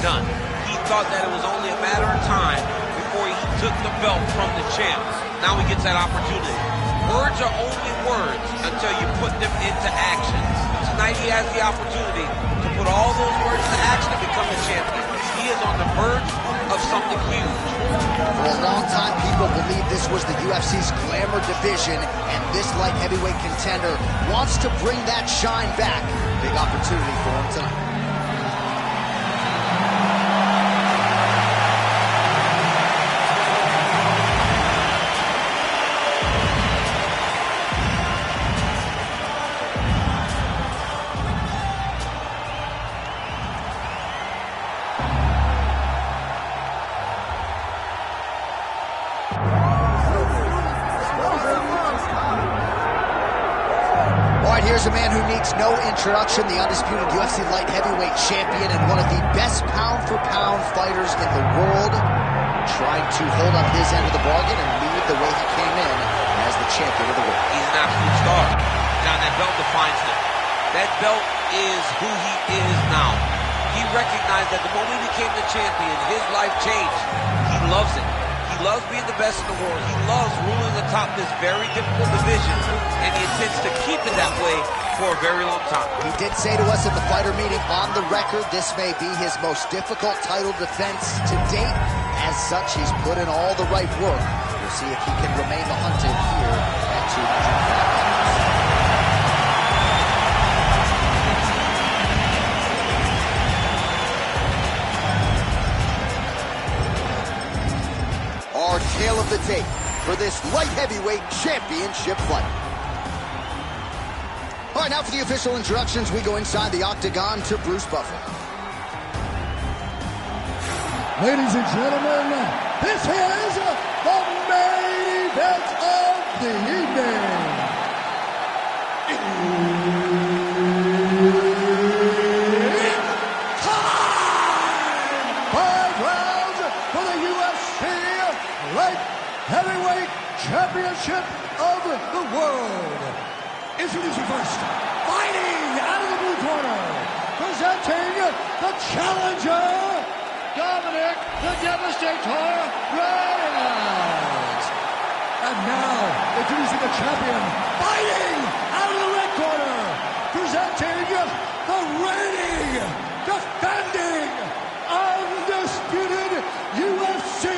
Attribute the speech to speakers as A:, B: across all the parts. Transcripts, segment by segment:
A: done. He thought that it was only a matter of time before he took the belt from the champ. Now he gets that opportunity. Words are only words until you put them into action. Tonight he has the opportunity to put all those words into action and become the champion. He is on the verge of something huge.
B: For a long time, people believed this was the UFC's glamour division, and this light heavyweight contender wants to bring that shine back. Big opportunity for him tonight. Here's a man who needs no introduction, the undisputed UFC light heavyweight champion and one of the best pound-for-pound fighters in the world, trying to hold up his end of the bargain and lead the way he came in as the champion of the world.
A: He's an absolute star. Now that belt defines him. That belt is who he is now. He recognized that the moment he became the champion, his life changed. He loves it. He loves being the best in the world. He loves ruling atop this very difficult division, and he intends to keep it that way for a very long time.
B: He did say to us at the fighter meeting, on the record, this may be his most difficult title defense to date. As such, he's put in all the right work. We'll see if he can remain the hunted here at 205 pounds. Our tale of the tape for this light heavyweight championship fight. All right, now for the official introductions, we go inside the octagon to Bruce Buffer.
C: Ladies and gentlemen, this is the main event of the evening. It's time! 5 rounds for the UFC Light Heavyweight Championship of the world. Introducing first, fighting out of the blue corner, presenting the challenger, Dominic the Devastator Reyes. And now, introducing the champion, fighting out of the red corner, presenting the reigning, defending, undisputed UFC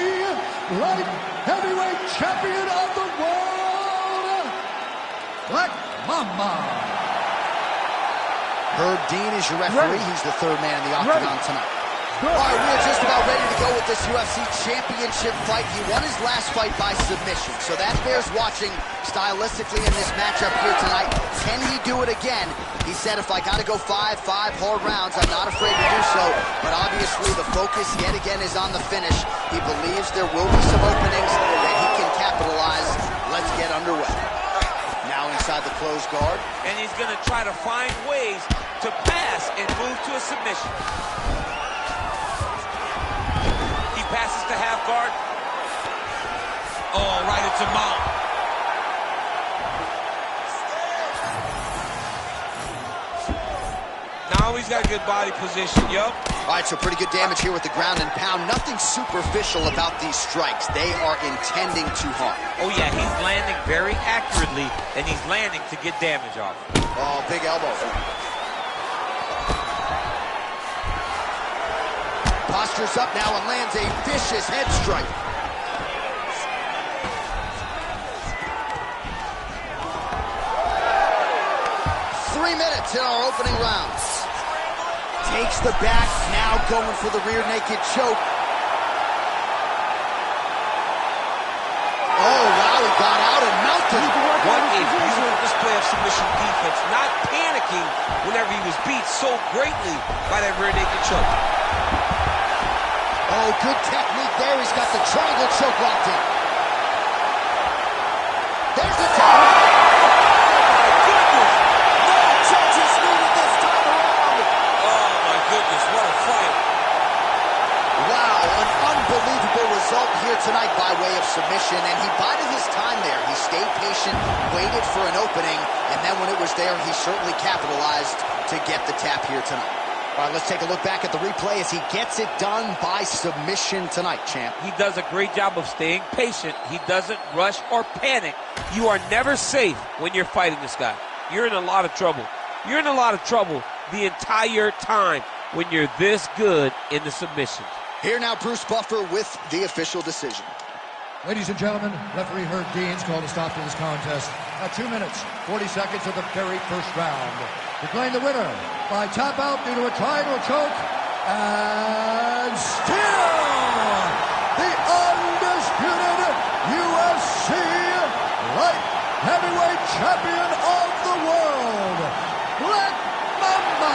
C: Light Heavyweight Champion of the world, Black Mama.
B: Herb Dean is your referee. He's the third man in the octagon tonight. All right, we're just about ready to go with this UFC Championship fight. He won his last fight by submission, so that bears watching stylistically in this matchup here tonight. Can he do it again? He said, if I got to go five hard rounds, I'm not afraid to do so. But obviously, the focus yet again is on the finish. He believes there will be some openings that he can capitalize. Let's get underway. Now inside the closed guard.
A: And he's going to try to find ways to pass and move to a submission. He passes to half guard. Oh, right into mount. Now he's got a good body position, yup.
B: All right, so pretty good damage here with the ground and pound. Nothing superficial about these strikes. They are intending to harm.
A: Oh, yeah, he's landing very accurately, and he's landing to get damage off.
B: Oh, big elbow. Postures up now and lands a vicious head strike. Minutes in our opening rounds. Takes the back, now going for the rear naked choke. Oh, wow, he got out and mounted.
A: What a beautiful display of submission defense. Not panicking whenever he was beat so greatly by that rear naked choke.
B: Oh, good technique there. He's got the triangle choke locked in. There's the tap. Unbelievable result here tonight by way of submission, and he bided his time there. He stayed patient, waited for an opening, and then when it was there, he certainly capitalized to get the tap here tonight. All right, let's take a look back at the replay as he gets it done by submission tonight, champ.
A: He does a great job of staying patient. He doesn't rush or panic. You are never safe when you're fighting this guy. You're in a lot of trouble. You're in a lot of trouble the entire time when you're this good in the submissions.
B: Here now, Bruce Buffer with the official decision.
C: Ladies and gentlemen, referee Herb Dean's called a stop to this contest at 2 minutes, 40 seconds of the very first round. Declaring the winner by tap out due to a triangle choke, and still the undisputed UFC light heavyweight champion of the world, Black Mamba.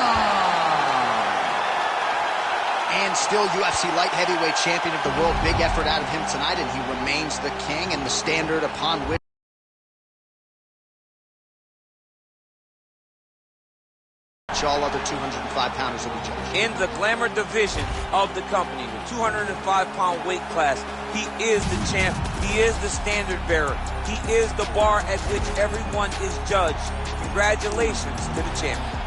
B: And still UFC light heavyweight champion of the world. Big effort out of him tonight, and he remains the king and the standard upon which all other 205-pounders will be judged.
A: In the glamour division of the company, the 205-pound weight class, he is the champ. He is the standard bearer. He is the bar at which everyone is judged. Congratulations to the champion.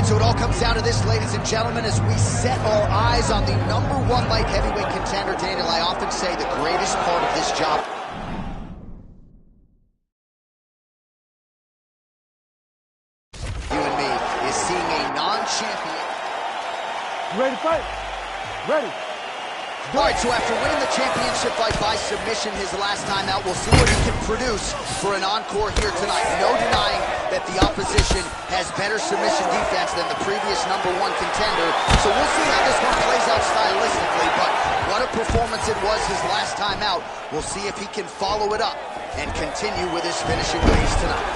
B: So it all comes down to this, ladies and gentlemen, as we set our eyes on the #1 light heavyweight contender. Daniel, I often say the greatest part of this job you and me is seeing a non-champion.
C: You ready to fight? Ready.
B: All right, so after winning the championship fight by submission his last time out, we'll see what he can produce for an encore here tonight. No denying that the opposition has better submission defense than the previous #1 contender. So we'll see how this one plays out stylistically, but what a performance it was his last time out. We'll see if he can follow it up and continue with his finishing ways tonight.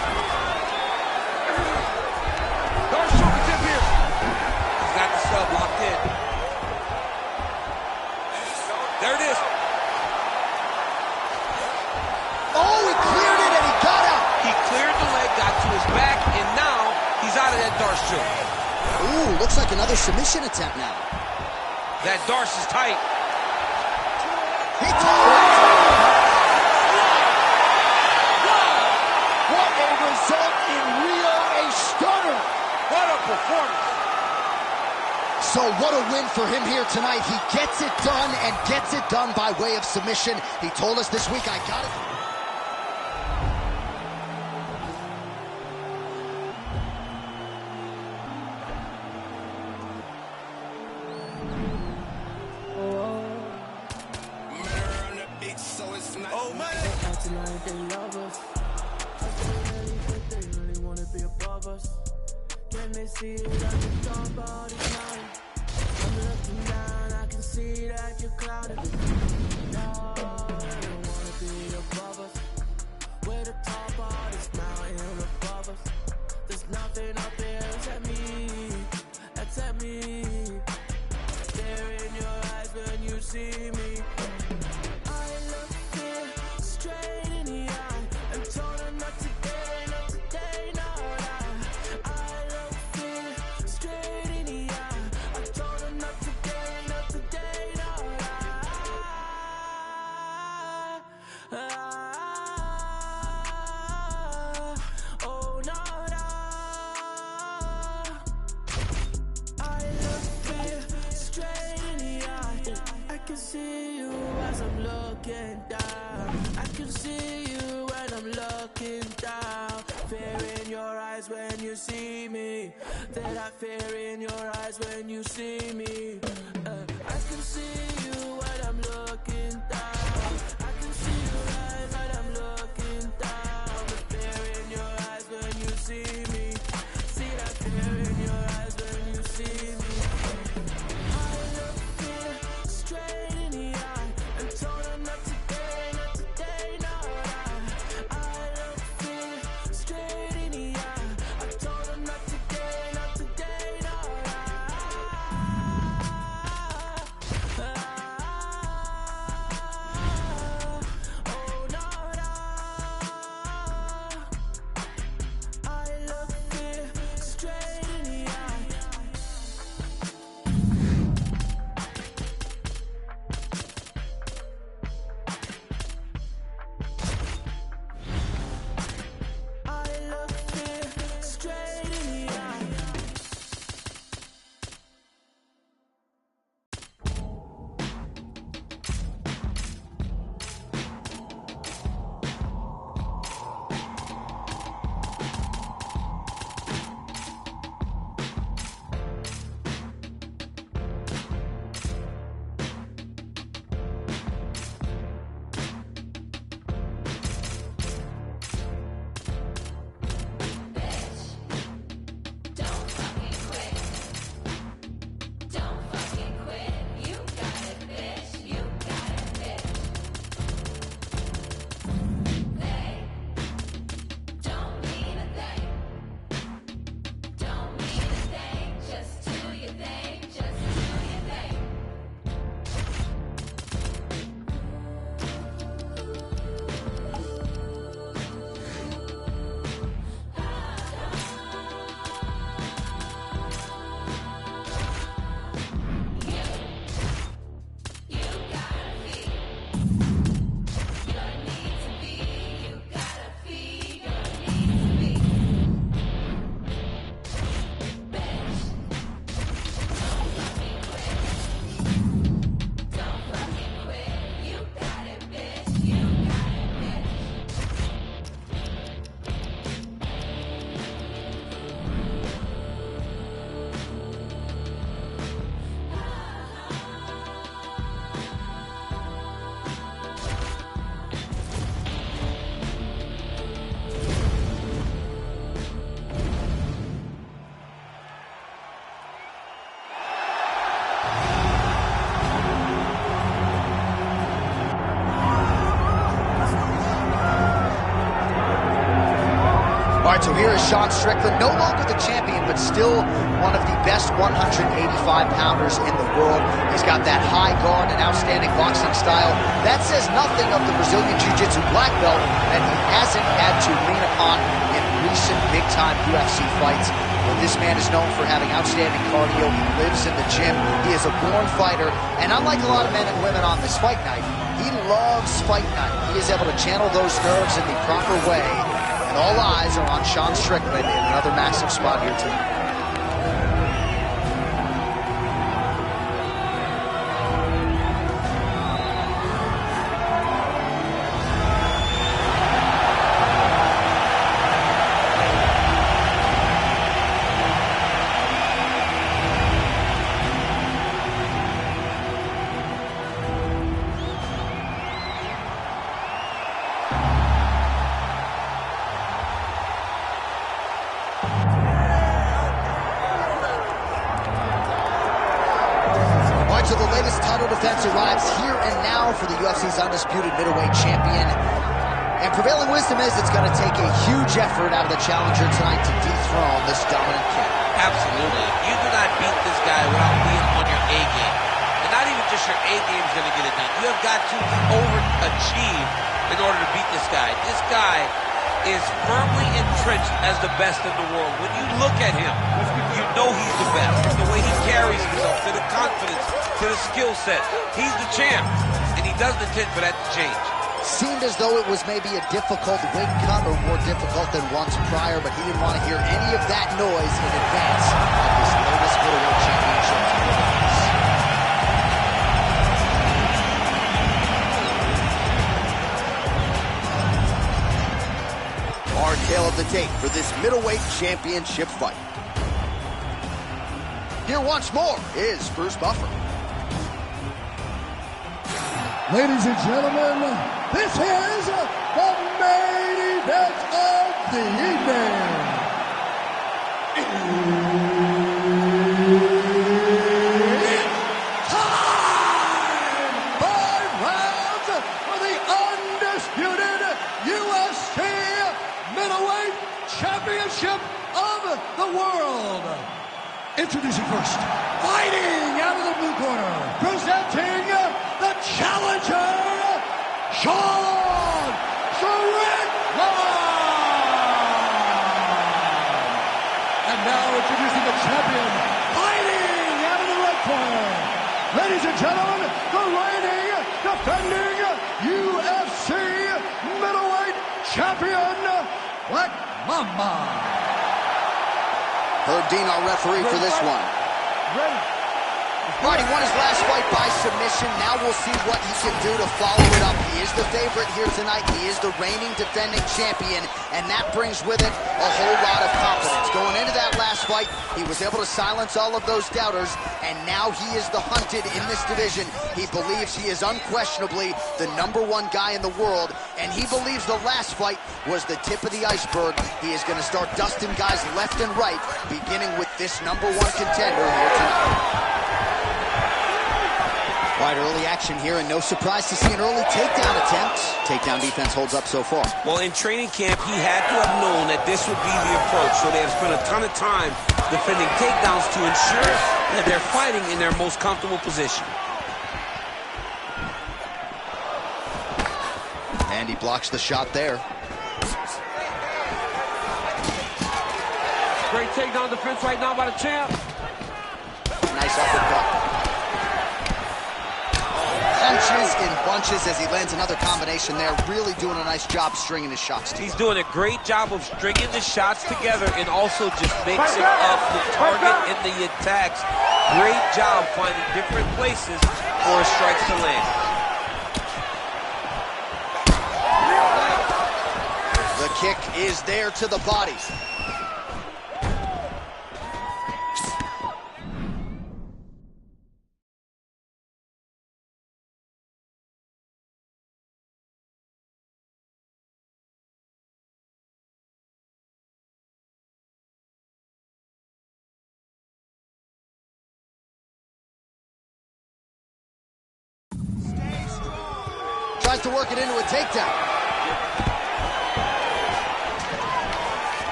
A: He's got the sub locked in. There it is.
B: Oh, he cleared it and he got out.
A: He cleared the leg, got to his back, and now he's out of that Darce choke.
B: Ooh, looks like another submission attempt now.
A: That Darce is tight.
B: He told it.
C: What a result in Rio, a stunner.
A: What a performance.
B: So what a win for him here tonight. He gets it done and gets it done by way of submission. He told us this week, I got it.
D: more money. They're acting like they love us. They really wanna be above us. Can they see it at the top of this mountain? I'm looking down, I can see that you're clouded. No, they don't wanna be above us. We're the top of this mountain above us. There's nothing up there except me. Stare in your eyes when you see me. I look fear straight in the eye and told her not today, not today, no lie. I look fear straight in the eye. I told her not today, not today, no lie. Oh no, I look fear straight in the eye. I can see you as I'm looking down. I can see you when I'm looking down. Fear in your eyes when you see me. That I fear in your eyes when you see me. I can see you when I'm looking down. I can see your eyes when I'm looking down. The fear in your eyes when you see me. See that fear in your eyes when you see me. I look fear straight in the eye and told her not today, not today, no lie. I look fear straight in the eye. I told her not today, not today, no oh no, I look fear straight in the eye. I look fear straight in the eye.
E: Don't fucking quit. Don't fucking quit. You got it, bitch. You got it, bitch. They don't mean a thing. Don't mean a thing. Just do your thing. Just do your thing. You gotta feed your need to be. You gotta feed your need to be. Bitch, don't fucking quit. Don't fucking quit. You got it, bitch. You got it, bitch.
B: All right, so here is Sean Strickland, no longer the champion, but still one of the best 185-pounders in the world. He's got that high guard and outstanding boxing style. That says nothing of the Brazilian Jiu-Jitsu black belt that he hasn't had to lean upon in recent big-time UFC fights. But this man is known for having outstanding cardio. He lives in the gym. He is a born fighter. And unlike a lot of men and women on this fight night, he loves fight night. He is able to channel those nerves in the proper way. And all eyes are on Sean Strickland in another massive spot here tonight. defense arrives here and now for the UFC's undisputed middleweight champion. And prevailing wisdom is it's going to take a huge effort out of the challenger tonight to dethrone this dominant king.
A: Absolutely. You do not beat this guy without being on your A game. And not even just your A game is going to get it done. You have got to overachieve in order to beat this guy. This guy is firmly entrenched as the best in the world. When you look at him, you know he's the best. The way he carries himself, to the confidence, to the skill set. He's the champ, and he doesn't intend for that to change.
B: Seemed as though it was maybe a difficult weight cut or more difficult than once prior, but he didn't want to hear any of that noise in advance of this latest middleweight championship. Our tale of the tape for this middleweight championship fight. Here once more is Bruce Buffer.
C: Ladies and gentlemen, this is the main event of the evening. It's time! 5 rounds for the undisputed UFC middleweight championship of the world. Introducing first, fighting out of the blue corner, presenting the challenger, Sean Strickland! And now introducing the champion, fighting out of the red corner. Ladies and gentlemen, the reigning, defending UFC middleweight champion, Black Mamba.
B: Herb Dean, our referee for this one. All right, he won his last fight by submission. Now we'll see what he can do to follow it up. He is the favorite here tonight. He is the reigning defending champion, and that brings with it a whole lot of confidence. Going into that last fight, he was able to silence all of those doubters, and now he is the hunted in this division. He believes he is unquestionably the #1 guy in the world, and he believes the last fight was the tip of the iceberg. He is going to start dusting guys left and right, beginning with this #1 contender here tonight. All right, early action here, and no surprise to see an early takedown attempt. Takedown defense holds up so far.
A: Well, in training camp, he had to have known that this would be the approach, so they have spent a ton of time defending takedowns to ensure that they're fighting in their most comfortable position.
B: And he blocks the shot there.
A: Great takedown defense right now by the champ.
B: Nice uppercut. Punches in bunches as he lands another combination there. Really doing a nice job stringing his shots together.
A: He's doing a great job of stringing the shots together and also just mixing up the target and the attacks. Great job finding different places for his strikes to land.
B: The kick is there to the body. Tries to work it into a takedown.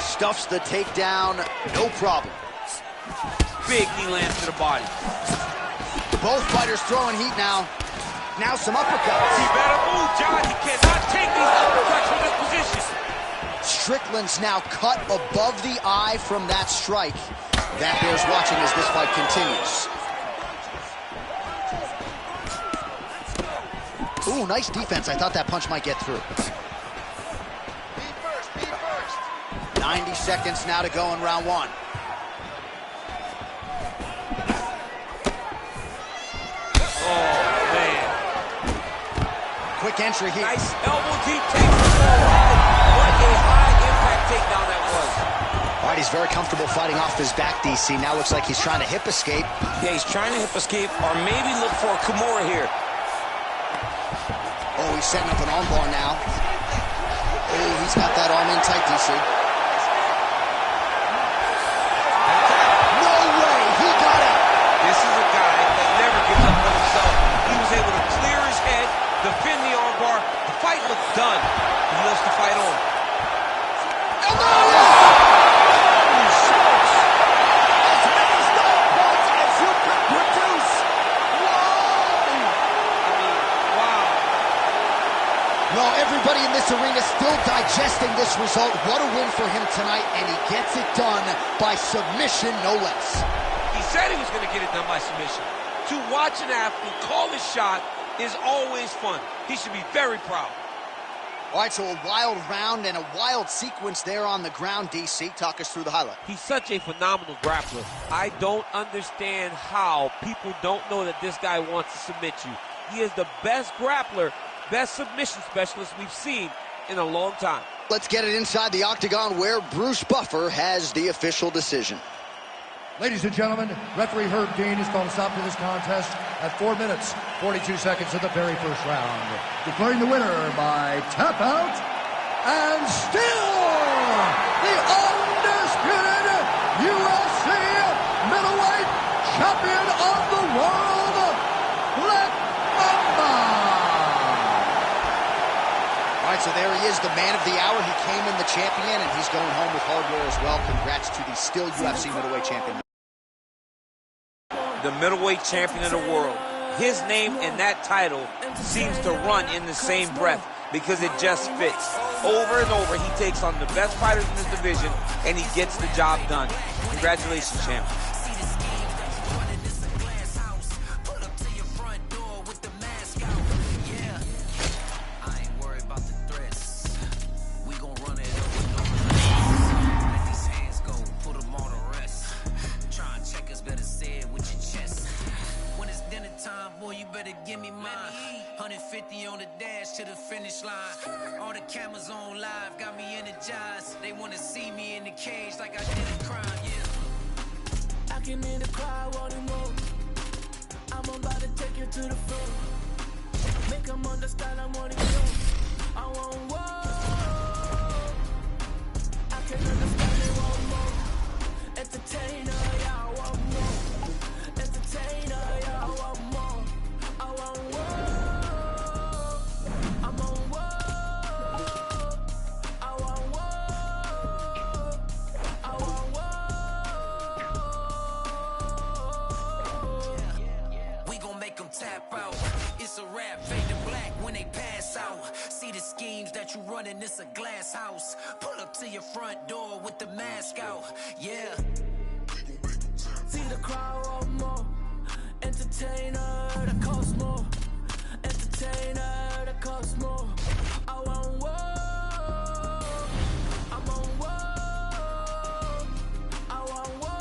B: Stuffs the takedown, no problem.
A: Big knee lands to the body.
B: Both fighters throwing heat now. Now some uppercuts.
A: He better move, John. He cannot take these uppercuts from this position.
B: Strickland's now cut above the eye from that strike. That bears watching as this fight continues. Ooh, nice defense. I thought that punch might get through. 90 seconds now to go in round 1.
A: Oh, man.
B: Quick entry here.
A: Nice elbow deep takedown. What a high-impact takedown that was.
B: All right, he's very comfortable fighting off his back, DC. Now looks like he's trying to hip escape.
A: Yeah, he's trying to hip escape or maybe look for a Kimura here.
B: Oh, he's setting up an armbar now. Oh, he's got that arm in tight, DC. No way, he got it.
A: This is a guy that never gives up on himself. He
B: Well, everybody in this arena still digesting this result. What a win for him tonight, and he gets it done by submission, no less.
A: He said he was going to get it done by submission. To watch an athlete call his shot is always fun. He should be very proud.
B: All right, so a wild round and a wild sequence there on the ground. DC, talk us through the highlight.
A: He's such a phenomenal grappler. I don't understand how people don't know that this guy wants to submit you. He is the best grappler, best submission specialist we've seen in a long time.
B: Let's get it inside the octagon where Bruce Buffer has the official decision.
C: Ladies and gentlemen, referee Herb Dean has called a stop to this contest at 4 minutes, 42 seconds of the very first round. Declaring the winner by tap out, and still the undisputed UFC middleweight champion of the world, Black Mamba.
B: All right, so there he is, the man of the hour. He came in the champion, and he's going home with hardware as well. Congrats to the still UFC middleweight champion.
A: The middleweight champion of the world. His name and that title seems to run in the same breath because it just fits. Over and over, he takes on the best fighters in this division, and he gets the job done. Congratulations, champ.
D: Give me mine. 150 on the dash to the finish line. All the cameras on live got me energized. They wanna see me in the cage like I did a crime, yeah. I can hear the crowd wanting more. I'm about to take you to the floor. Make them understand I want to go. I want more. I can understand they want more. Entertainer, yeah, I want more. Entertainer, yeah, I want more. Tap out. It's a rap, fade to black when they pass out. See the schemes that you running, it's a glass house. Pull up to your front door with the mask out. Yeah. See the crowd want more. Entertainer that costs more. Entertainer that costs more. I want more. I'm on war. I want war.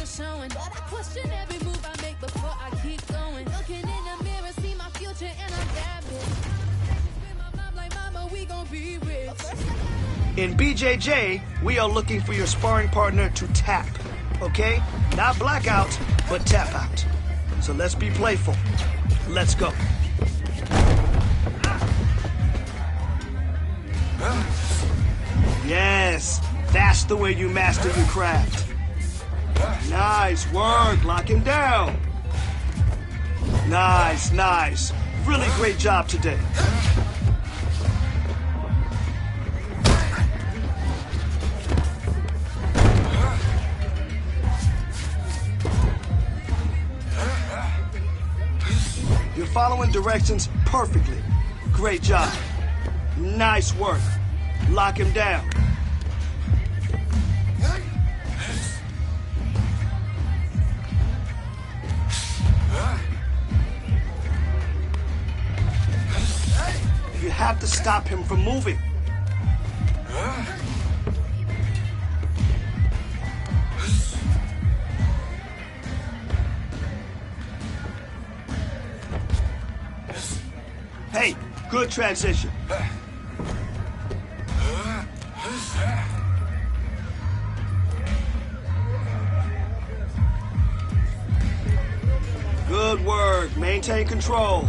D: Showing, but I question every move I make before I keep going. Looking in the mirror, see my future, and I'm that bitch. My mom like, mama, we gon' be rich.
F: In BJJ, we are looking for your sparring partner to tap, okay? Not blackout, but tap out. So let's be playful. Let's go. Yes, that's the way you master your craft. Nice work, lock him down. Nice, nice. Really great job today. following directions perfectly. Great job. Nice work. Lock him down. You have to stop him from moving. Hey, good transition. Good work. Maintain control.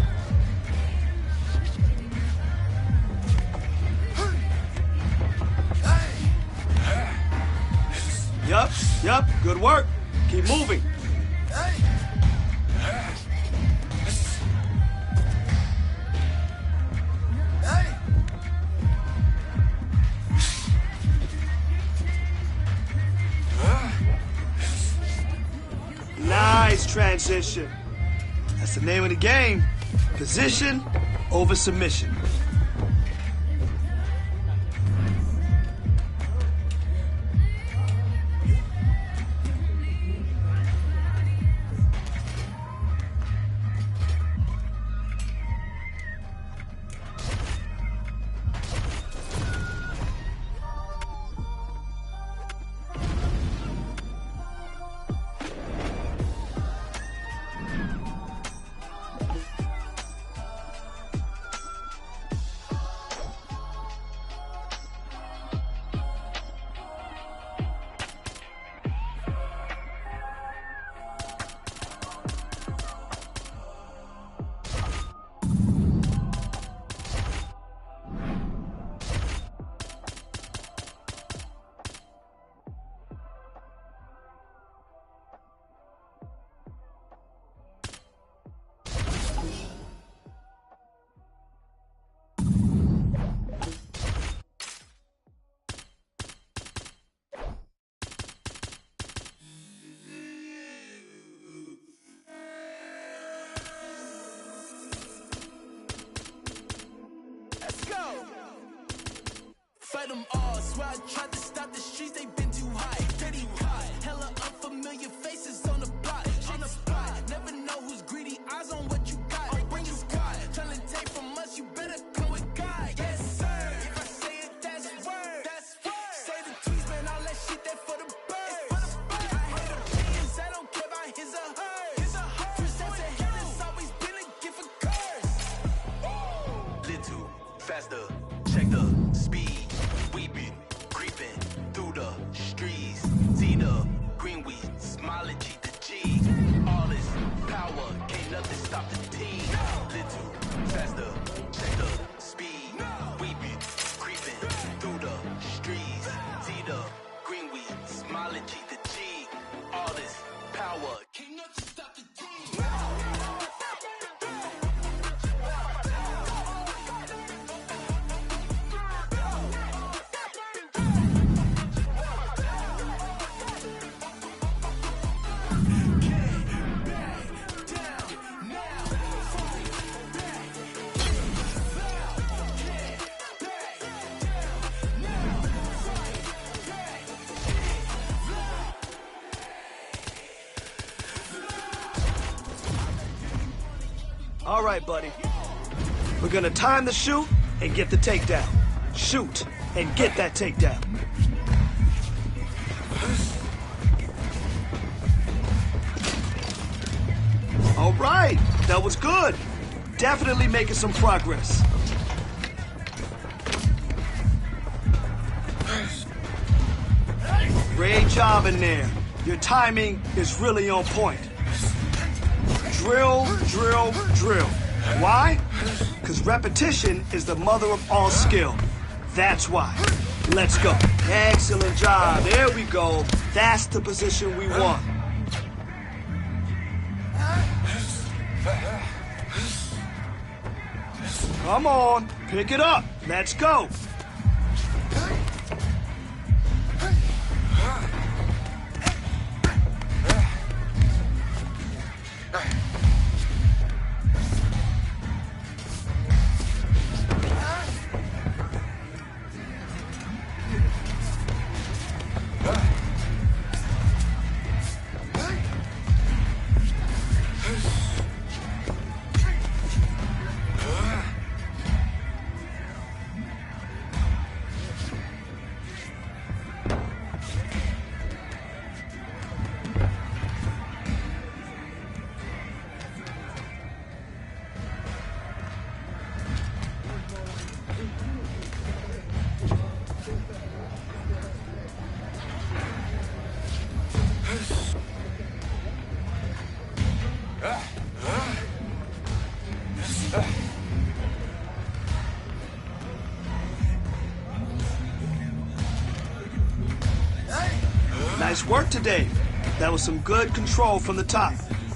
F: Yup, good work. Keep moving. Nice transition. That's the name of the game. Position over submission.
D: Fight them all, swear I tried to stop the streets, they been too high, dirty high. Hella unfamiliar faces on the block, on the spot. Never know who's greedy, eyes on what you got. Bring your squad, tryna take from us, you better come with God. Yes sir, if I say it, that's word. Say the tweets, man, all that shit, that for the birds. I hate opinions, I don't care about his or hers. Presents a hell, it's always been a gift of curse.
G: Little faster, check the speed. We been creeping through the streets. See the green weed, smiling G to G. All this power, can't nothing stop the team. Little faster, check the speed. We been creeping through the streets. See the green weed, smiling G to G. All this power, can't nothing stop the team.
F: All right, buddy. We're gonna time the shoot and get the takedown. Shoot and get that takedown. All right, that was good. Definitely making some progress. Great job in there. Your timing is really on point. Drill, drill, drill. Why? Because repetition is the mother of all skill. That's why. Let's go. Excellent job. There we go. That's the position we want. Come on, pick it up. Let's go. Nice work today. That was some good control from the top.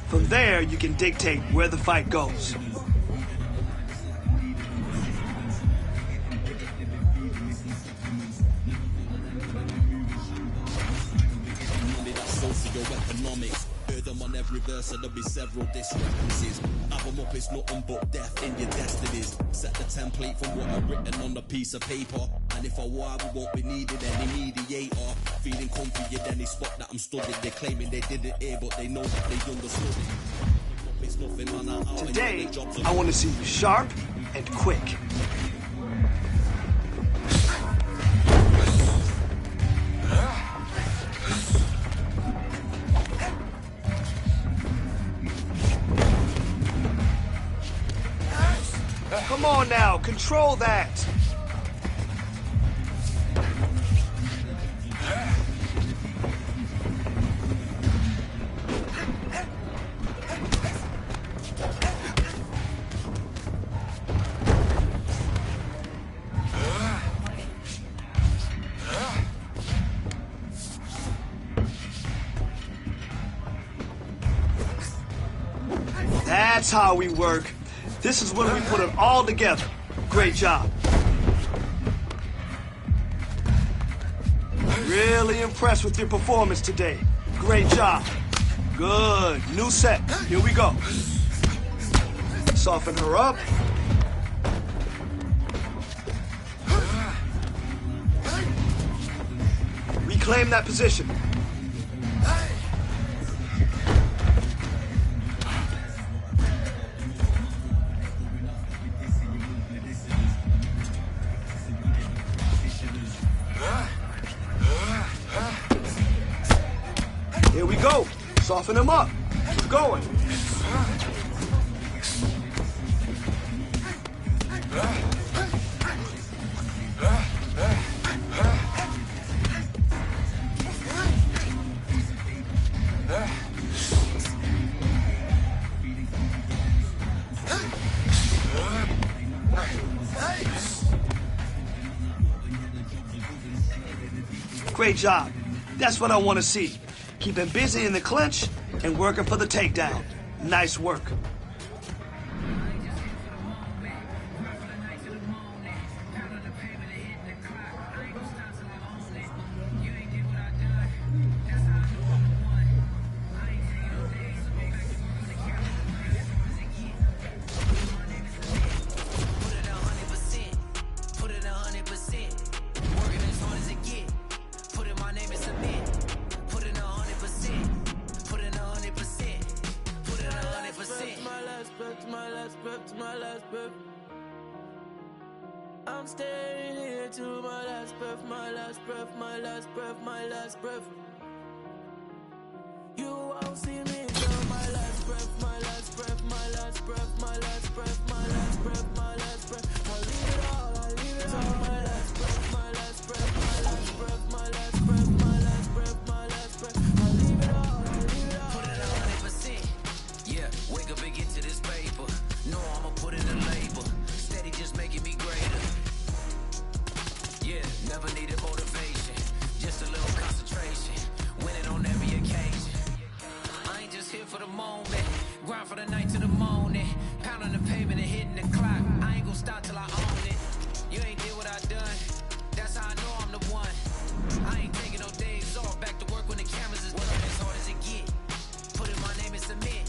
F: From there, you can dictate where the fight goes.
H: Socioeconomics. Heard them on every verse, and there'll be several discrepancies. Have them up, it's nothing but death in your destinies. Set the template from what I've written on a piece of paper. And if I war, we won't be needing any mediator. Feeling comfy at any spot that I'm studying. They're claiming they didn't hear, but they know that they understood it. It's nothing on our out.
F: Today, I want to see you sharp and quick. Come on now, control that. That's how we work. This is when we put it all together. Great job. Really impressed with your performance today. Great job. Good. New set. Here we go. Soften her up. Reclaim that position. Here we go. Soften them up. Keep going. Great job. That's what I want to see. Keeping busy in the clinch and working for the takedown. Nice work.
D: I'm staying here to my last breath, my last breath, my last breath, my last breath. You won't see me till my last breath, my last breath, my last breath, my last breath, my last breath, my last breath. I'll leave it all, I'll leave it all. My last breath, my last breath, my last breath, my last breath, my last breath, my last breath. I'll leave it all, I'll leave it all.
I: Put it 100%. Yeah, wake up and get to this paper. No, I'ma put in a label. Steady just making me greater. Yeah, never needed motivation. Just a little concentration. Winning on every occasion. I ain't just here for the moment. Grind for the night to the morning. Pounding the pavement and hitting the clock. I ain't gonna stop till I own it. You ain't did what I done. That's how I know I'm the one. I ain't taking no days off. Back to work when the cameras is done. As hard as it get. Put in my name and submit.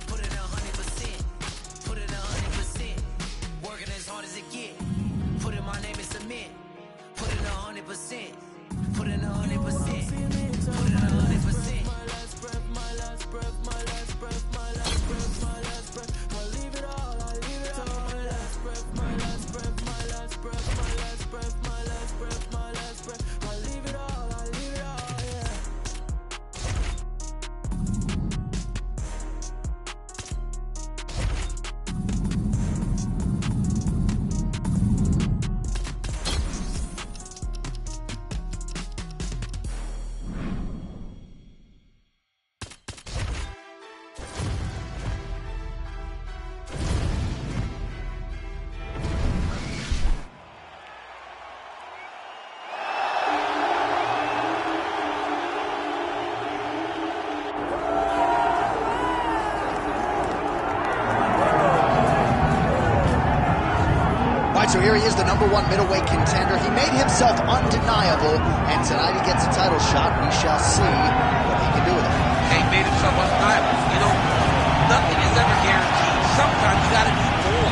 I: Put it 100%. Put it 100%. Working as hard as it get. Put in my name and submit. Put in 100%. Put in 100%. Put in 100%.
D: My last breath, my last breath, my last breath, my last breath, my last breath. I'll leave it all, I'll leave it all. My last breath, my last breath.
B: so here he is, the #1 middleweight contender. He made himself undeniable, and tonight he gets a title shot. We shall see what he can do with it.
A: And he made himself undeniable. You know, nothing is ever guaranteed. Sometimes you got to do more.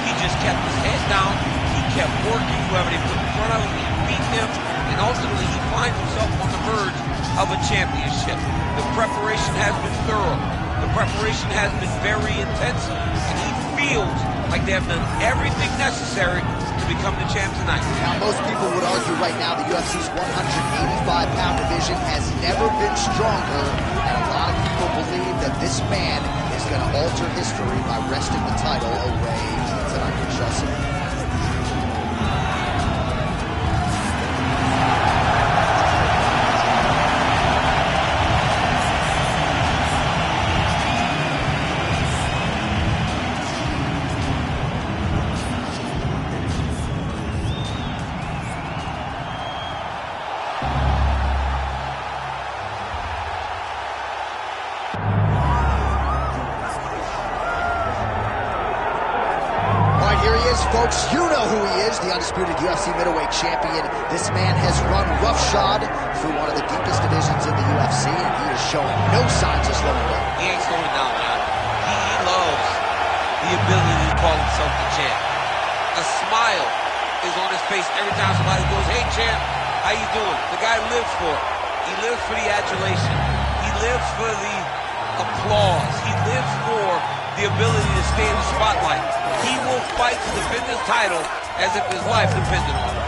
A: He just kept his head down. He kept working whoever they put in front of him. He beat him, and ultimately he finds himself on the verge of a championship. The preparation has been thorough. The preparation has been very intense, and he feels like they have done everything necessary to become the champ tonight.
B: Now, most people would argue right now the UFC's 185-pound division has never been stronger, and a lot of people believe that this man is going to alter history by wresting the title away tonight. We shall see. Folks, you know who he is, the undisputed UFC middleweight champion. This man has run roughshod through one of the deepest divisions in the UFC, and he is showing no signs of slowing down.
A: He ain't slowing down, man. He loves the ability to call himself the champ. A smile is on his face every time somebody goes, "Hey, champ, how you doing?" The guy lives for it. He lives for the adulation. He lives for the applause. He lives for the ability to stay in the spotlight. He will fight to defend his title as if his life depended on it.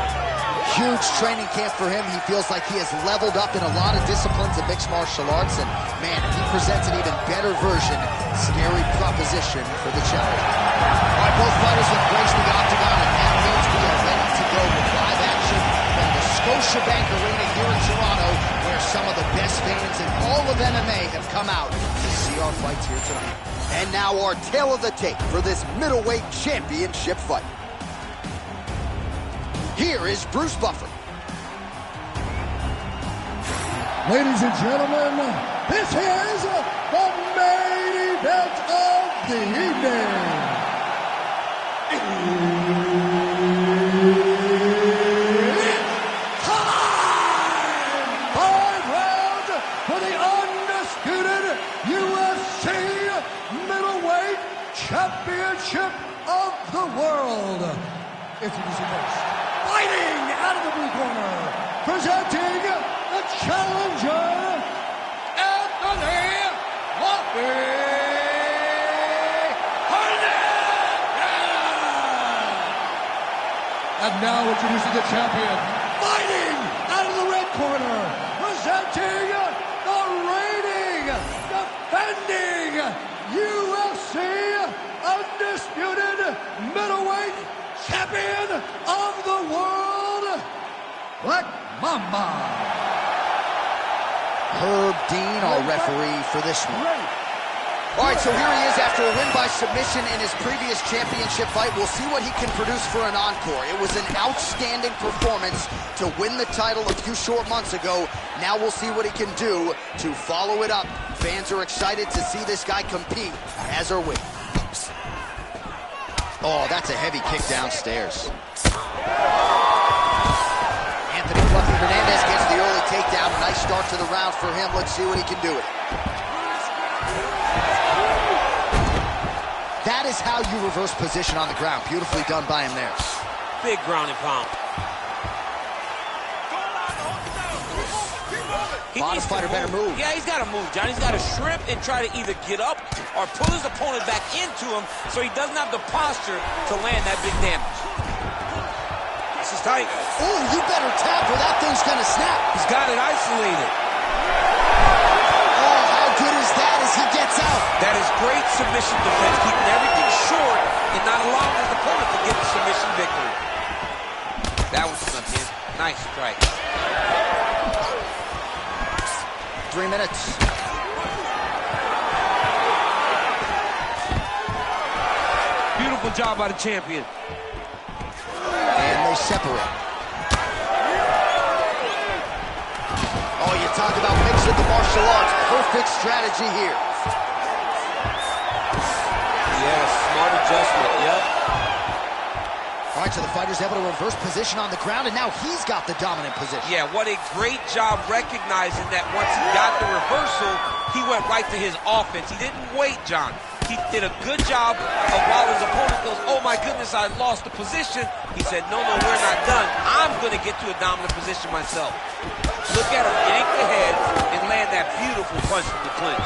B: Huge training camp for him. He feels like he has leveled up in a lot of disciplines of mixed martial arts, and man, he presents an even better version, scary proposition for the challenge. All right, both fighters have graced the octagon, and that means we are ready to go with live action from the Scotiabank Arena here in Toronto, where some of the best fans in all of MMA have come out to see our fights here tonight. And now our tale of the tape for this middleweight championship fight. Here is Bruce Buffer.
C: Ladies and gentlemen, this is the main event of the evening. Time! 5 rounds for the undisputed UFC middleweight championship of the world. Introducing first, fighting out of the blue corner, presenting the challenger, Anthony Hernandez. And now introducing the champion, fighting out of the red corner, presenting the reigning, defending UFC undisputed middleweight champion of the world, Black Mamba.
B: Herb Dean, our referee for this one. All right, so here he is after a win by submission in his previous championship fight. We'll see what he can produce for an encore. It was an outstanding performance to win the title a few short months ago. Now we'll see what he can do to follow it up. Fans are excited to see this guy compete, as are we. Oh, that's a heavy kick downstairs. Anthony Fluffy Hernandez gets the early takedown. Nice start to the round for him. Let's see what he can do with it. That is how you reverse position on the ground. Beautifully done by him there.
A: Big ground and pound.
B: A lot of fighter better move.
A: Yeah, he's got to move, John. He's got to shrimp and try to either get up or pull his opponent back into him so he doesn't have the posture to land that big damage. This is tight.
B: Oh, you better tap or that thing's going to snap.
A: He's got it isolated.
B: Oh, how good is that as he gets out?
A: That is great submission defense, keeping everything short and not allowing his opponent to get the submission victory. That was something. Nice strike.
B: 3 minutes.
A: Beautiful job by the champion.
B: And they separate. Oh, you talk about mix with the martial arts. Perfect strategy here.
A: Yes, smart adjustment, yep.
B: All right, so the fighter's able to reverse position on the ground, and now he's got the dominant position.
A: Yeah, what a great job recognizing that once he got the reversal, he went right to his offense. He didn't wait, John. He did a good job of while his opponent goes, oh my goodness, I lost the position. He said, no, we're not done. I'm going to get to a dominant position myself. Look at him yank the head and land that beautiful punch from the clinch.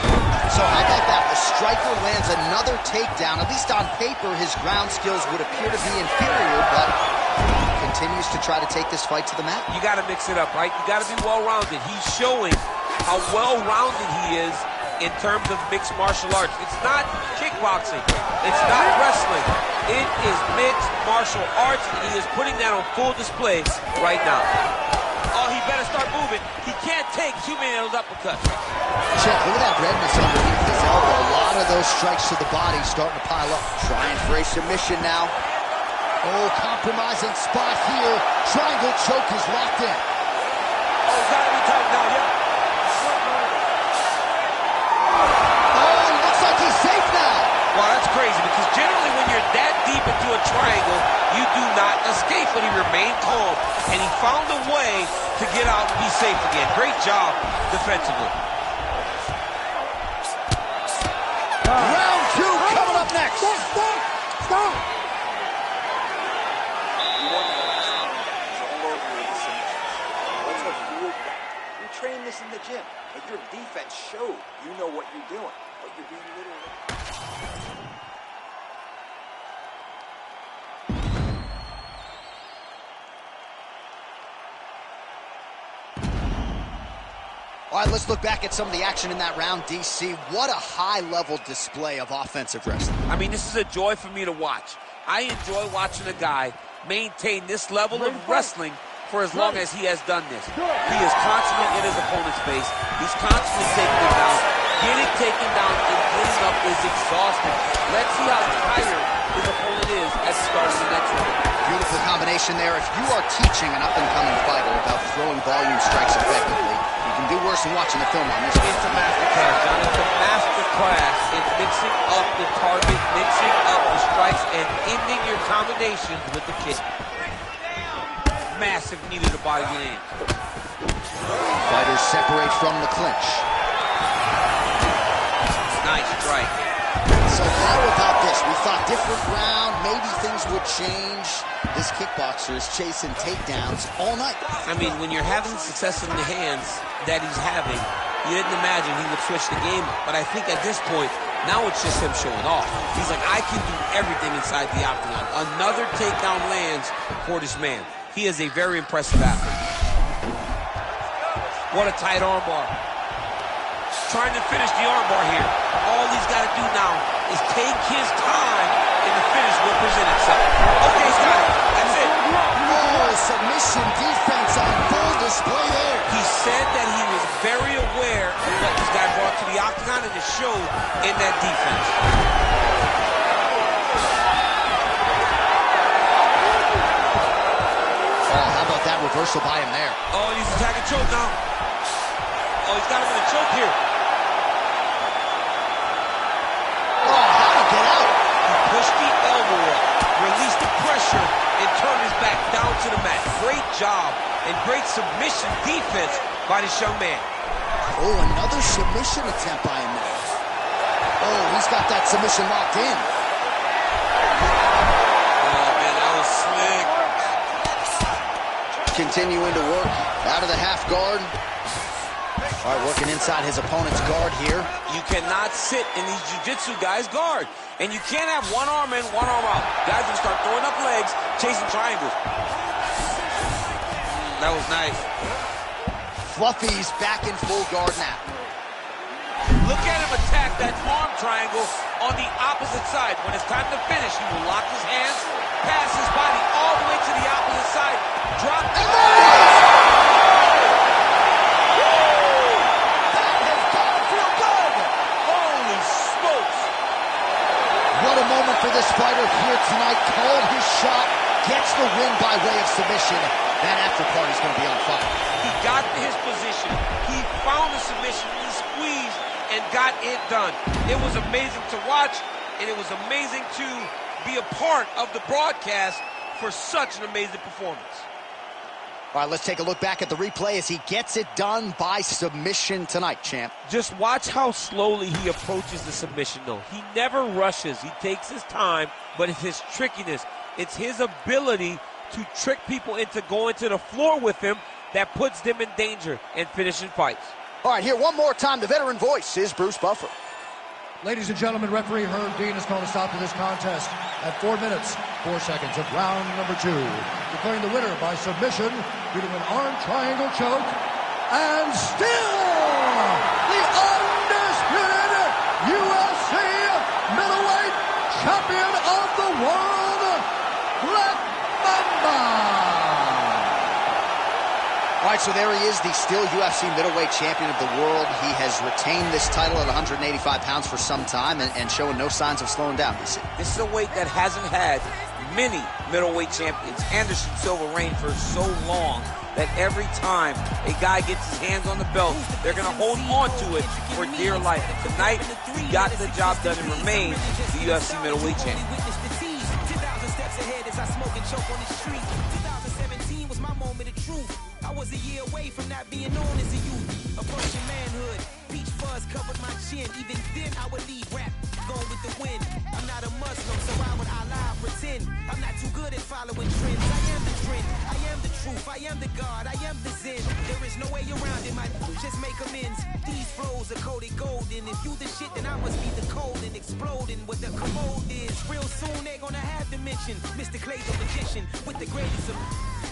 B: So how about that? The striker lands another takedown. At least on paper, his ground skills would appear to be inferior, but he continues to try to take this fight to the mat.
A: You got to mix it up, right? You got to be well-rounded. He's showing how well-rounded he is in terms of mixed martial arts. It's not kickboxing. It's not wrestling. It is mixed martial arts, and he is putting that on full display right now. Oh, he better start moving. He can't take too many of those uppercuts.
B: Check, look at that redness underneath his elbow. A lot of those strikes to the body starting to pile up. Trying for a submission now. Oh, compromising spot here. Triangle choke is locked in.
A: Oh, it's gotta be tight now, yeah.
B: Oh, it looks like he's safe now.
A: Wow, that's crazy, because generally when you're that deep into a triangle, you do not escape, but he remained calm, and he found a way to get out and be safe again. Great job defensively.
B: Round two coming up next.
J: Stop.
K: You train this in the gym, and your defense showed you know what you're doing, but you're being literally...
B: All right, let's look back at some of the action in that round, DC. What a high-level display of offensive wrestling.
A: I mean, this is a joy for me to watch. I enjoy watching a guy maintain this level of wrestling for as long as he has done this. He is constantly in his opponent's face. He's constantly taking him down. Getting taken down and getting up is exhausting. Let's see how tired his opponent is at the start of the next round.
B: Beautiful combination there. If you are teaching an up-and-coming fighter about throwing volume strikes effectively, you can do worse than watching a film on this.
A: It's a masterclass, John. It's a masterclass in mixing up the target, mixing up the strikes, and ending your combinations with the kick. Massive knee to the body land.
B: Fighters separate from the clinch.
A: Nice strike.
B: So how about this? We thought different round, maybe things would change. This kickboxer is chasing takedowns all night.
A: I mean, when you're having success in the hands that he's having, you didn't imagine he would switch the game up. But I think at this point, now it's just him showing off. He's like, I can do everything inside the octagon. Another takedown lands for this man. He is a very impressive athlete. What a tight armbar. Trying to finish the armbar here. All he's got to do now is take his time, and the finish will present itself. Okay, he's got it. That's it.
B: Oh, submission defense on full display there.
A: He said that he was very aware of what this guy brought to the octagon, and it showed in that defense.
B: Oh, how about that reversal by him there?
A: Oh, he's attacking choke now. Oh, he's got him in a choke here.
B: Oh, how to get out?
A: He pushed the elbow up, released the pressure, and turned his back down to the mat. Great job and great submission defense by this young man.
B: Oh, another submission attempt by him there. Oh, he's got that submission locked in.
A: Oh, man, that was slick.
B: Continuing to work out of the half guard. All right, working inside his opponent's guard here.
A: You cannot sit in these jiu-jitsu guys' guard. And you can't have one arm in, one arm out. Guys will start throwing up legs, chasing triangles. That was nice.
B: Fluffy's back in full guard now.
A: Look at him attack that arm triangle on the opposite side. When it's time to finish, he will lock his hands, pass his body all the way to the opposite side, drop the
B: What a moment for this fighter here tonight. Called his shot, gets the win by way of submission. That after party's going to be on fire.
A: He got to his position. He found the submission. He squeezed and got it done. It was amazing to watch, and it was amazing to be a part of the broadcast for such an amazing performance.
B: All right, let's take a look back at the replay as he gets it done by submission tonight, champ.
A: Just watch how slowly he approaches the submission, though. He never rushes. He takes his time, but it's his trickiness. It's his ability to trick people into going to the floor with him that puts them in danger and finishing fights.
B: All right, here one more time, the veteran voice is Bruce Buffer.
C: Ladies and gentlemen, referee Herb Dean has called a stop to this contest at 4 minutes, 4 seconds of round number 2. Declaring the winner by submission due to an arm triangle choke. And still, the undisputed UFC middleweight champion of the world, Black Mamba.
B: All right, so there he is, the still UFC middleweight champion of the world. He has retained this title at 185 pounds for some time and showing no signs of slowing down, DC.
A: This is a weight that hasn't had many middleweight champions. Anderson Silva reigned for so long that every time a guy gets his hands on the belt, they're going to hold on to it for dear life. And tonight, he got the job done and remains the UFC middleweight champion.
I: 10,000 steps ahead as I smoke and choke on the street. 2017 was my moment of truth. I was a year away from not being known as a youth. Approaching manhood, peach fuzz covered my chin. Even then I would leave rap going with the wind. I'm not a Muslim, so why would I lie, pretend? I'm not too good at following trends. I am the trend, I am the truth, I am the God, I am the Zen. There is no way around it, my just make amends. These flows are coated golden. If you the shit, then I must be the cold and exploding. What the commode is, real soon they gonna have to mention Mr. Clay the magician with the greatest of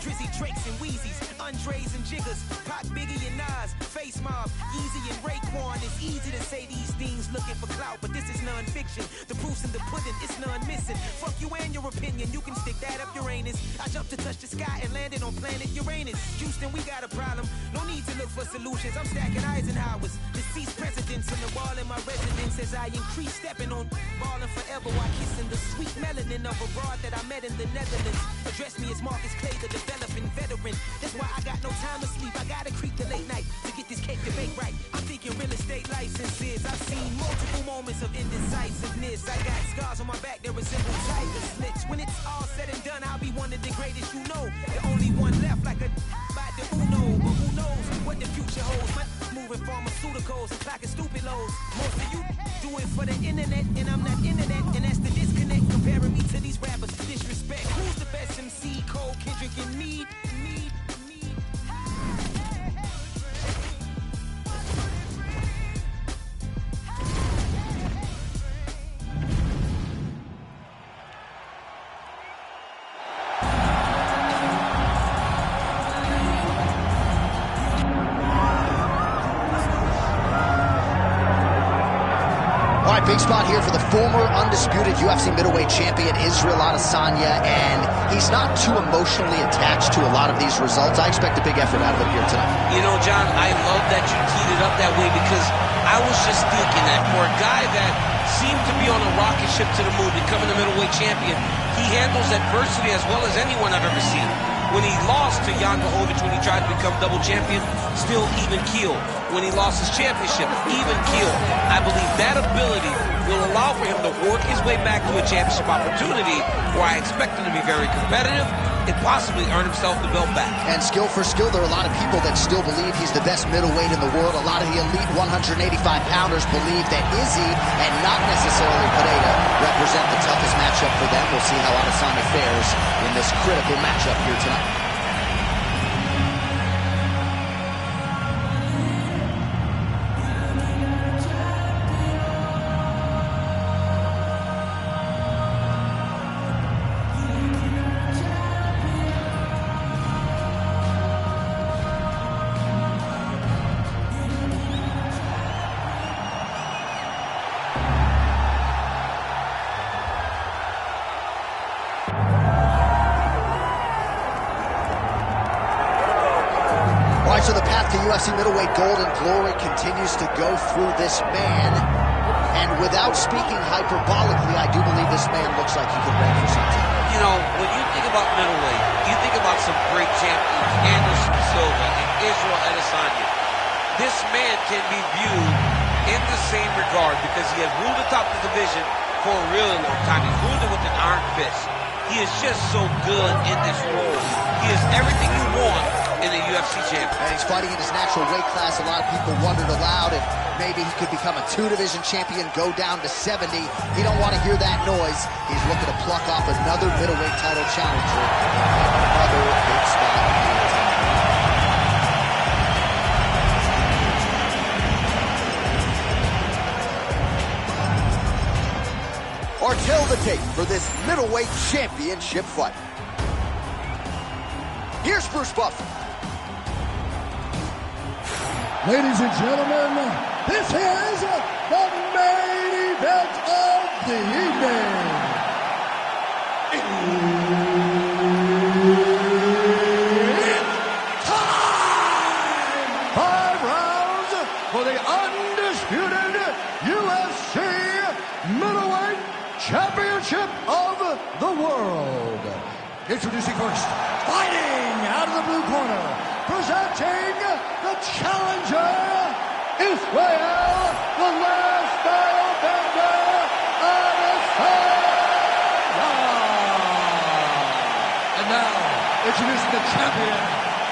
I: Drizzy, Drakes, and Wheezies, Andres and Jiggers, Pac, Biggie, and Nas, Face Mob, Yeezy, and Raekwon. It's easy to say these things looking for clout, but this is non-fiction. The proof's in the pudding, it's none missing. Fuck you and your opinion, you can stick that up Uranus. I jumped to touch the sky and landed on planet Uranus. Houston, we got a problem, no need to look for solutions. I'm stacking Eisenhowers, deceased presidents on the wall in my residence as I increase stepping on ballin' forever while kissing the sweet melanin of a broad that I met in the Netherlands. Address me as Marcus Clay, the developing veteran. That's why I got no time to sleep. I gotta creep to late night to get this cake to bake right. I'm thinking real estate licenses. I've seen multiple moments of indecisiveness. I got scars on my back that resemble tiger slits. When it's all said and done, I'll be one of the greatest you know. The only one left like a by the Uno. But who knows what the future holds? My moving pharmaceuticals and clocking stupid lows. Most of you do it for the internet, and I'm not internet, and that's the disconnect. Comparing me to these rappers, disrespect. Who's the best MC? Cole, Kendrick, and Meade.
B: Big spot here for the former undisputed UFC middleweight champion, Israel Adesanya, and he's not too emotionally attached to a lot of these results. I expect a big effort out of him here tonight.
A: You know, John, I love that you teed it up that way because I was just thinking that for a guy that seemed to be on a rocket ship to the moon, becoming a middleweight champion, he handles adversity as well as anyone I've ever seen. When he lost to Jan Blachowicz when he tried to become double champion, still even keel. When he lost his championship, even keel. I believe that ability will allow for him to work his way back to a championship opportunity where I expect him to be very competitive and possibly earn himself the belt back.
B: And skill for skill, there are a lot of people that still believe he's the best middleweight in the world. A lot of the elite 185-pounders believe that Izzy and not necessarily Pereira represent the toughest matchup for them. We'll see how Adesanya fares in this critical matchup here tonight. So the path to UFC middleweight gold and glory continues to go through this man. And without speaking hyperbolically, I do believe this man looks like he could reign for some time.
A: You know, when you think about middleweight, you think about some great champions, Anderson Silva and Israel Adesanya. This man can be viewed in the same regard because he has ruled atop the division for a really long time. He's ruled it with an iron fist. He is just so good in this role. He is everything you want in a UFC champion.
B: And he's fighting in his natural weight class. A lot of people wondered aloud if maybe he could become a 2-division champion, go down to 70. He don't want to hear that noise. He's looking to pluck off another middleweight title challenger. Another big spot. Or tell the tape for this middleweight championship fight. Here's Bruce Buffer.
C: Ladies and gentlemen, this is the main event of the evening. It's time! 5 rounds for the undisputed UFC middleweight championship of the world. Introducing first, fighting out of the blue corner, presenting the challenger, Israel, the last style bender, and now, introducing the champion,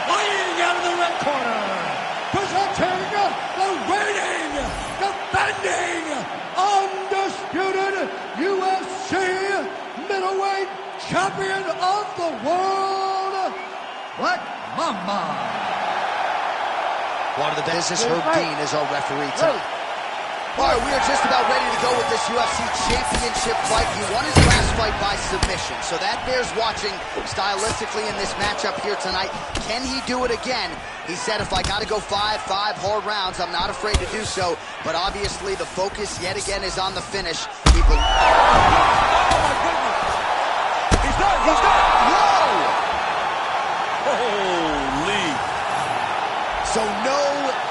C: fighting out of the red corner, presenting the reigning, defending, undisputed UFC middleweight champion of the world, Black Mamba.
B: One of the best is Herb Dean as our referee tonight. All right, we are just about ready to go with this UFC championship fight. He won his last fight by submission, so that bears watching stylistically in this matchup here tonight. Can he do it again? He said, if I got to go 5 hard rounds, I'm not afraid to do so, but obviously the focus yet again is on the finish. Oh, my goodness. He's done. Whoa!
A: Holy.
B: So no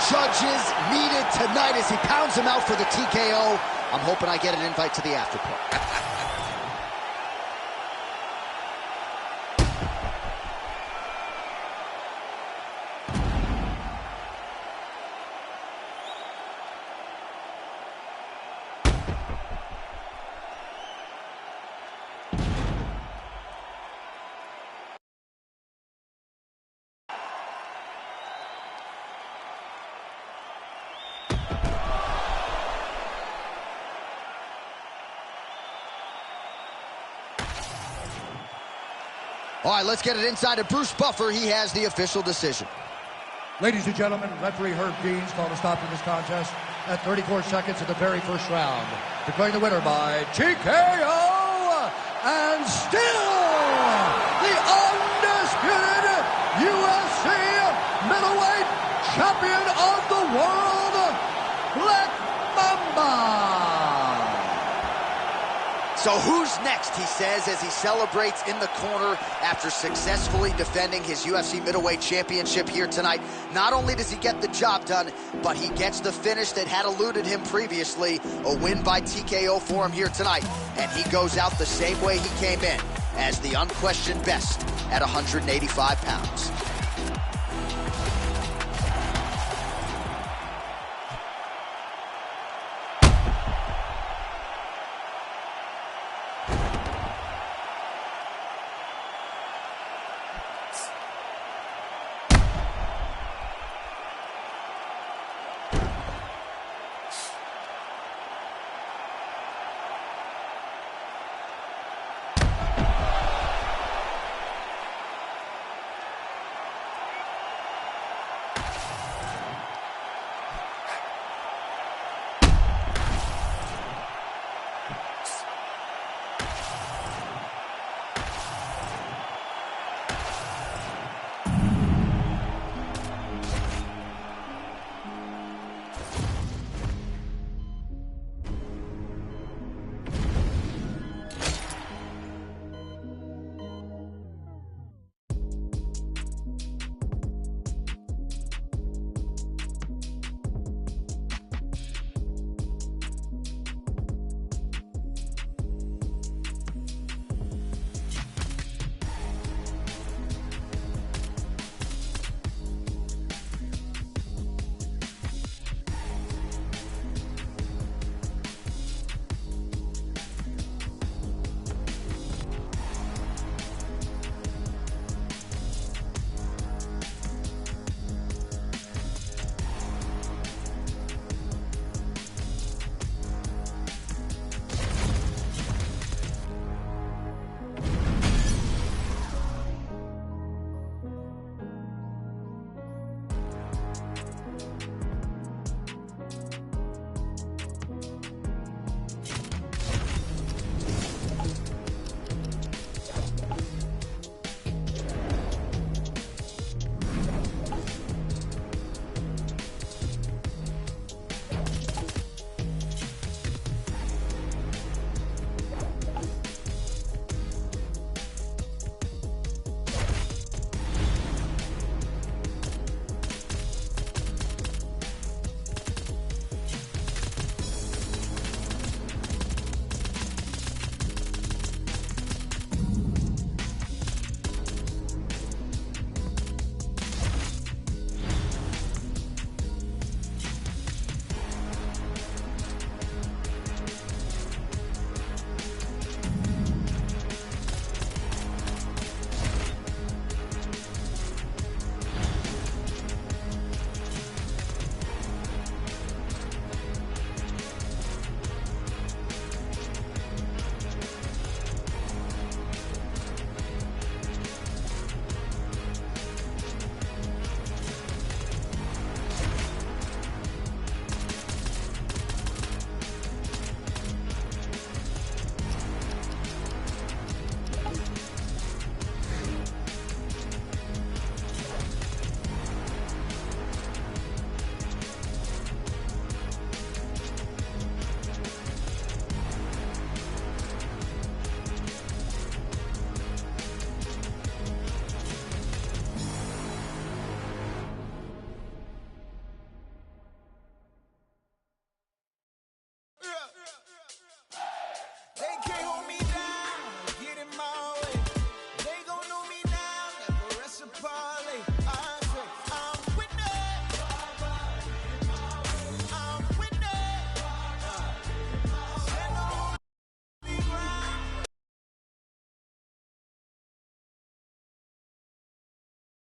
B: judges needed tonight as he pounds him out for the TKO. I'm hoping I get an invite to the after party. All right, let's get it inside of Bruce Buffer. He has the official decision.
C: Ladies and gentlemen, referee Herb Dean's called a stop to this contest at 34 seconds of the very first round. Declaring the winner by TKO, and still the undisputed UFC middleweight champion of the world, Black Mamba.
B: So who's next, he says, as he celebrates in the corner after successfully defending his UFC middleweight championship here tonight. Not only does he get the job done, but he gets the finish that had eluded him previously, a win by TKO for him here tonight. And he goes out the same way he came in, as the unquestioned best at 185 pounds.